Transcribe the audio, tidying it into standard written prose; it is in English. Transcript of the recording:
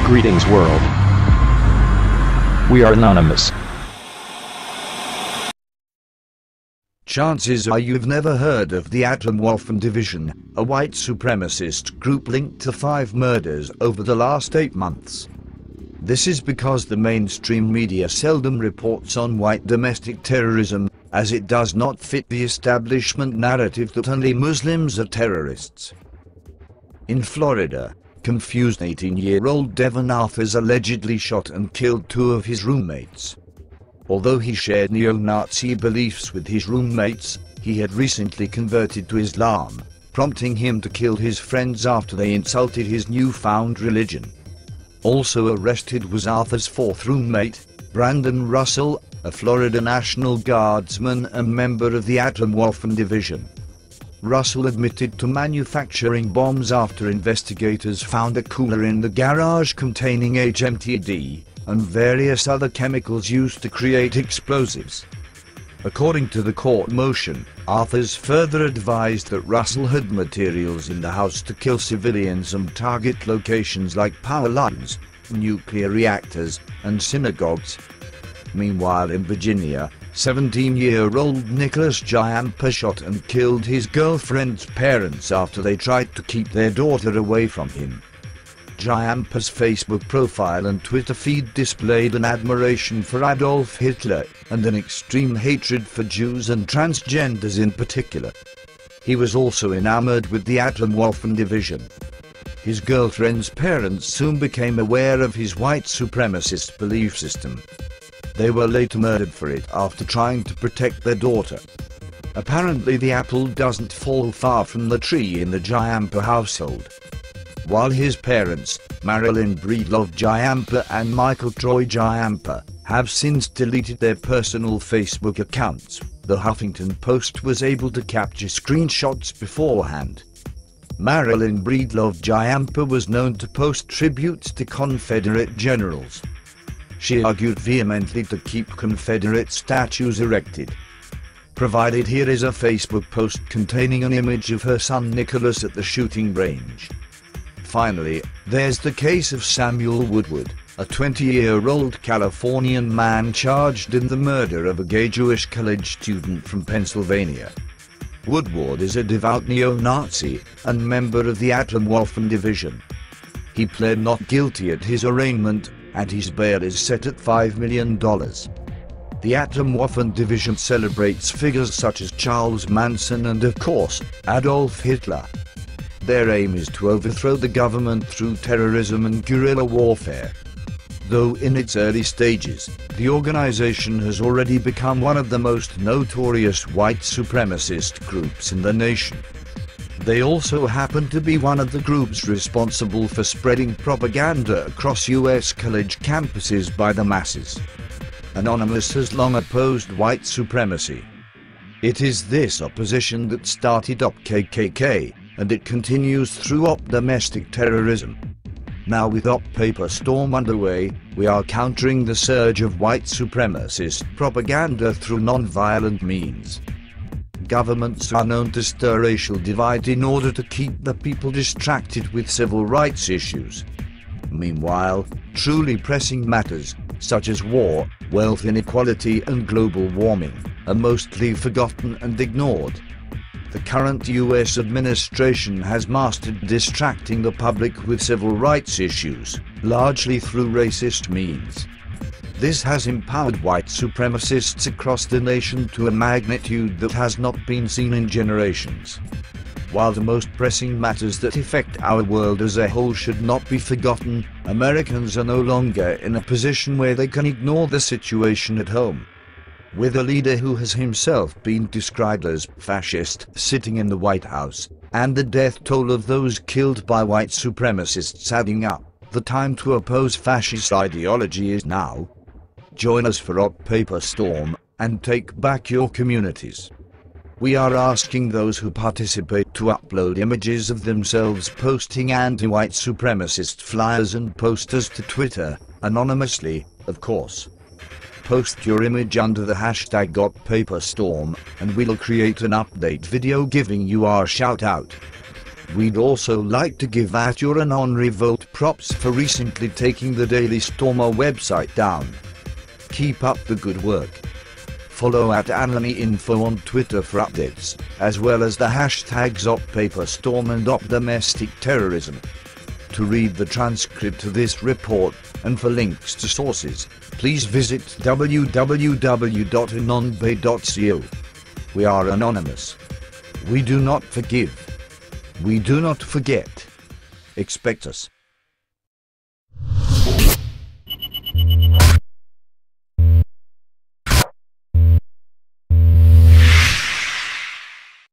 Greetings world. We are anonymous. Chances are you've never heard of the Atomwaffen Division, a white supremacist group linked to 5 murders over the last 8 months. This is because the mainstream media seldom reports on white domestic terrorism, as it does not fit the establishment narrative that only Muslims are terrorists. In Florida, confused 18-year-old Devon Arthurs allegedly shot and killed 2 of his roommates. Although he shared neo-Nazi beliefs with his roommates, he had recently converted to Islam, prompting him to kill his friends after they insulted his newfound religion. Also arrested was Arthur's 4th roommate, Brandon Russell, a Florida National Guardsman and member of the Atomwaffen Division. Russell admitted to manufacturing bombs after investigators found a cooler in the garage containing HMTD and various other chemicals used to create explosives. According to the court motion, Arthurs further advised that Russell had materials in the house to kill civilians and target locations like power lines, nuclear reactors, and synagogues. Meanwhile in Virginia, 17-year-old Nicholas Giampa shot and killed his girlfriend's parents after they tried to keep their daughter away from him. Giampa's Facebook profile and Twitter feed displayed an admiration for Adolf Hitler and an extreme hatred for Jews and transgenders in particular. He was also enamored with the Atomwaffen Division. His girlfriend's parents soon became aware of his white supremacist belief system. They were later murdered for it after trying to protect their daughter. Apparently the apple doesn't fall far from the tree in the Giampa household. While his parents, Marilyn Breedlove Giampa and Michael Troy Giampa, have since deleted their personal Facebook accounts, the Huffington Post was able to capture screenshots beforehand. Marilyn Breedlove Giampa was known to post tributes to Confederate generals. She argued vehemently to keep Confederate statues erected. Provided here is a Facebook post containing an image of her son Nicholas at the shooting range. Finally, there's the case of Samuel Woodward, a 20-year-old Californian man charged in the murder of a gay Jewish college student from Pennsylvania. Woodward is a devout neo-Nazi and member of the Atomwaffen Division. He pled not guilty at his arraignment, and his bail is set at $5 million. The Atomwaffen Division celebrates figures such as Charles Manson and of course, Adolf Hitler. Their aim is to overthrow the government through terrorism and guerrilla warfare. Though in its early stages, the organization has already become one of the most notorious white supremacist groups in the nation. They also happen to be one of the groups responsible for spreading propaganda across US college campuses by the masses. Anonymous has long opposed white supremacy. It is this opposition that started up KKK, and it continues through domestic terrorism. Now with Paper Storm underway, we are countering the surge of white supremacist propaganda through non-violent means. Governments are known to stir racial divide in order to keep the people distracted with civil rights issues. Meanwhile, truly pressing matters, such as war, wealth inequality and global warming, are mostly forgotten and ignored. The current US administration has mastered distracting the public with civil rights issues, largely through racist means. This has empowered white supremacists across the nation to a magnitude that has not been seen in generations. While the most pressing matters that affect our world as a whole should not be forgotten, Americans are no longer in a position where they can ignore the situation at home. With a leader who has himself been described as fascist sitting in the White House, and the death toll of those killed by white supremacists adding up, the time to oppose fascist ideology is now. Join us for Paper Storm, and take back your communities. We are asking those who participate to upload images of themselves posting anti-white supremacist flyers and posters to Twitter, anonymously, of course. Post your image under the hashtag #PaperStorm, and we'll create an update video giving you our shout-out. We'd also like to give out your an honorary vote props for recently taking the Daily Stormer website down. Keep up the good work. Follow @AnonyInfo on Twitter for updates, as well as the hashtags @PaperStorm and @DomesticTerrorism. To read the transcript of this report, and for links to sources, please visit www.anonbay.co. We are anonymous. We do not forgive. We do not forget. Expect us.